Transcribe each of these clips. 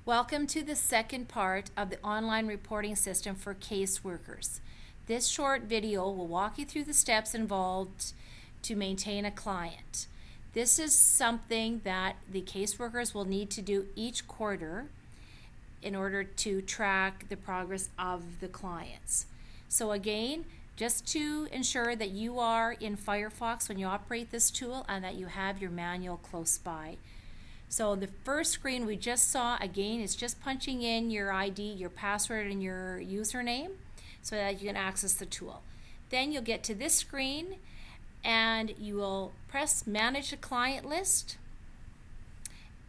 Welcome to the second part of the online reporting system for caseworkers. This short video will walk you through the steps involved to maintain a client. This is something that the caseworkers will need to do each quarter in order to track the progress of the clients. So again, just to ensure that you are in Firefox when you operate this tool and that you have your manual close by. So the first screen we just saw, again, is just punching in your ID, your password, and your username so that you can access the tool. Then you'll get to this screen and you will press Manage the Client List.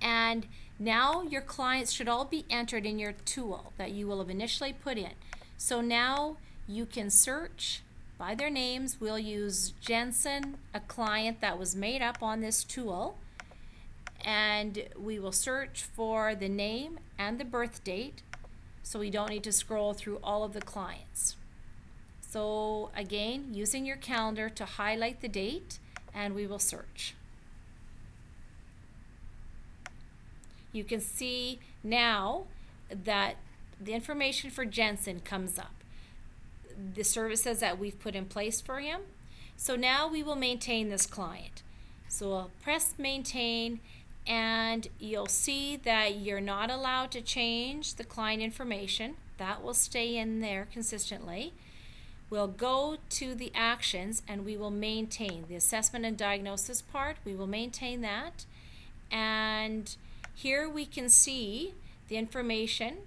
And now your clients should all be entered in your tool that you will have initially put in. So now you can search by their names. We'll use Jensen, a client that was made up on this tool. And we will search for the name and the birth date so we don't need to scroll through all of the clients. So again, using your calendar to highlight the date, and we will search. You can see now that the information for Jensen comes up, the services that we've put in place for him. So now we will maintain this client. So we'll press maintain, and you'll see that you're not allowed to change the client information. That will stay in there consistently. We'll go to the actions and we will maintain the assessment and diagnosis part. We will maintain that. And here we can see the information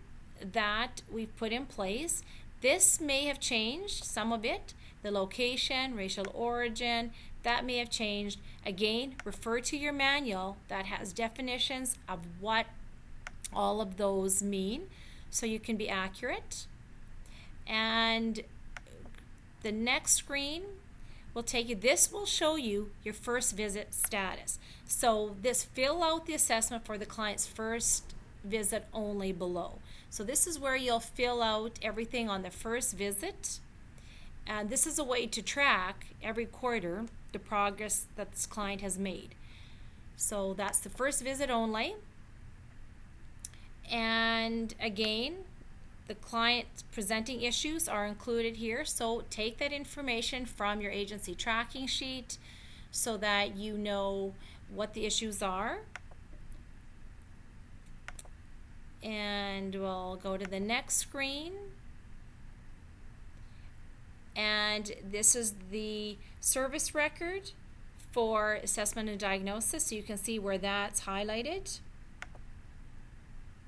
that we've put in place. This may have changed, some of it, the location, racial origin, that may have changed. Again, refer to your manual that has definitions of what all of those mean so you can be accurate. And the next screen will take you, this will show you your first visit status. So this, fill out the assessment for the client's first visit only below. So this is where you'll fill out everything on the first visit. And this is a way to track every quarter the progress that this client has made. So that's the first visit only. And again, the client presenting issues are included here. So take that information from your agency tracking sheet so that you know what the issues are. And we'll go to the next screen. And this is the service record for assessment and diagnosis, so you can see where that's highlighted.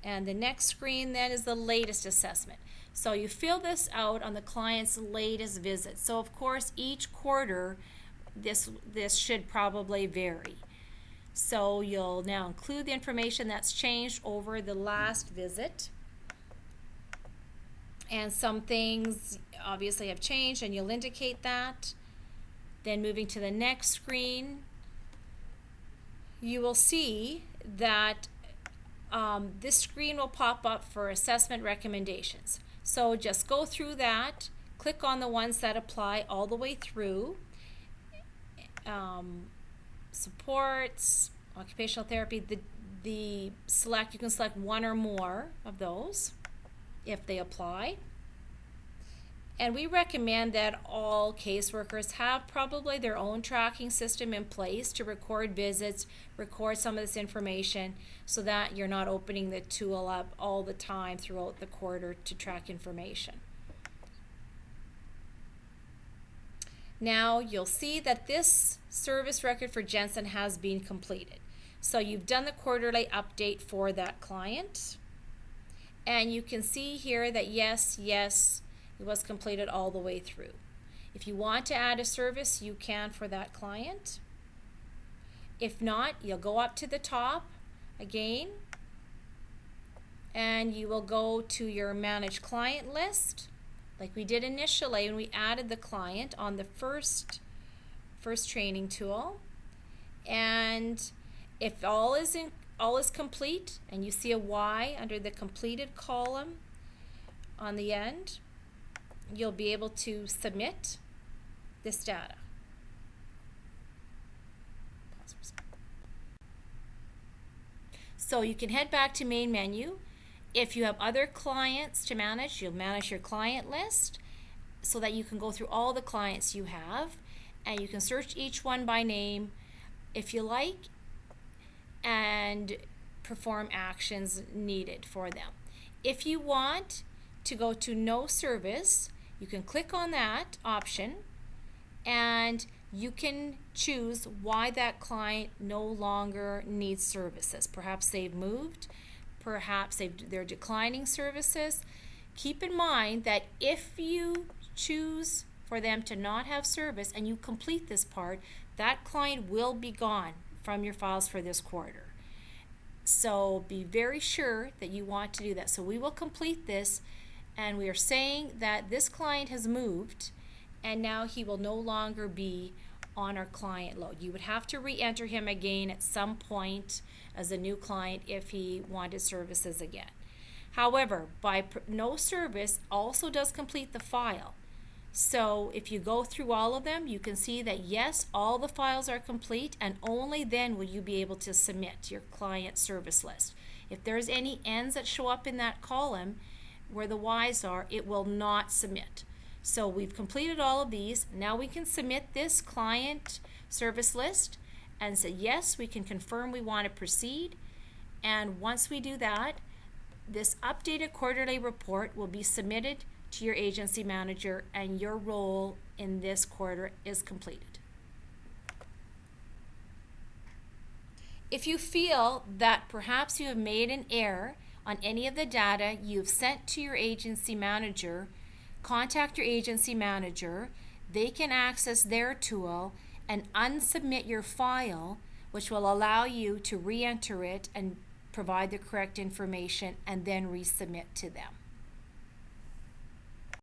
And the next screen then is the latest assessment. So you fill this out on the client's latest visit. So of course each quarter this should probably vary. So you'll now include the information that's changed over the last visit. And some things obviously have changed and you'll indicate that. Then moving to the next screen, you will see that this screen will pop up for assessment recommendations. So just go through that, click on the ones that apply all the way through. Supports, occupational therapy, you can select one or more of those if they apply. And we recommend that all caseworkers have probably their own tracking system in place to record visits, record some of this information so that you're not opening the tool up all the time throughout the quarter to track information. Now you'll see that this service record for Jensen has been completed. So you've done the quarterly update for that client. And you can see here that yes, it was completed all the way through. If you want to add a service, you can for that client. If not, you'll go up to the top again and you will go to your Manage Client List like we did initially when we added the client on the first training tool. And if all is complete and you see a Y under the completed column on the end, you'll be able to submit this data. So you can head back to main menu If you have other clients to manage, you'll manage your client list so that you can go through all the clients you have, and you can search each one by name if you like, and perform actions needed for them. If you want to go to no service, you can click on that option and you can choose why that client no longer needs services. Perhaps they've moved, perhaps they're declining services. Keep in mind that if you choose for them to not have service and you complete this part, that client will be gone from your files for this quarter. So be very sure that you want to do that. So we will complete this, and we are saying that this client has moved and now he will no longer be on our client load. You would have to re-enter him again at some point as a new client if he wanted services again. However, by no service also does complete the file. So if you go through all of them, you can see that yes, all the files are complete, and only then will you be able to submit your client service list. If there's any N's that show up in that column where the Y's are, it will not submit. So we've completed all of these. Now we can submit this client service list and say yes, we can confirm we want to proceed. And once we do that, this updated quarterly report will be submitted to your agency manager, and your role in this quarter is completed. If you feel that perhaps you have made an error on any of the data you've sent to your agency manager, contact your agency manager. They can access their tool and unsubmit your file, which will allow you to re-enter it and provide the correct information and then resubmit to them.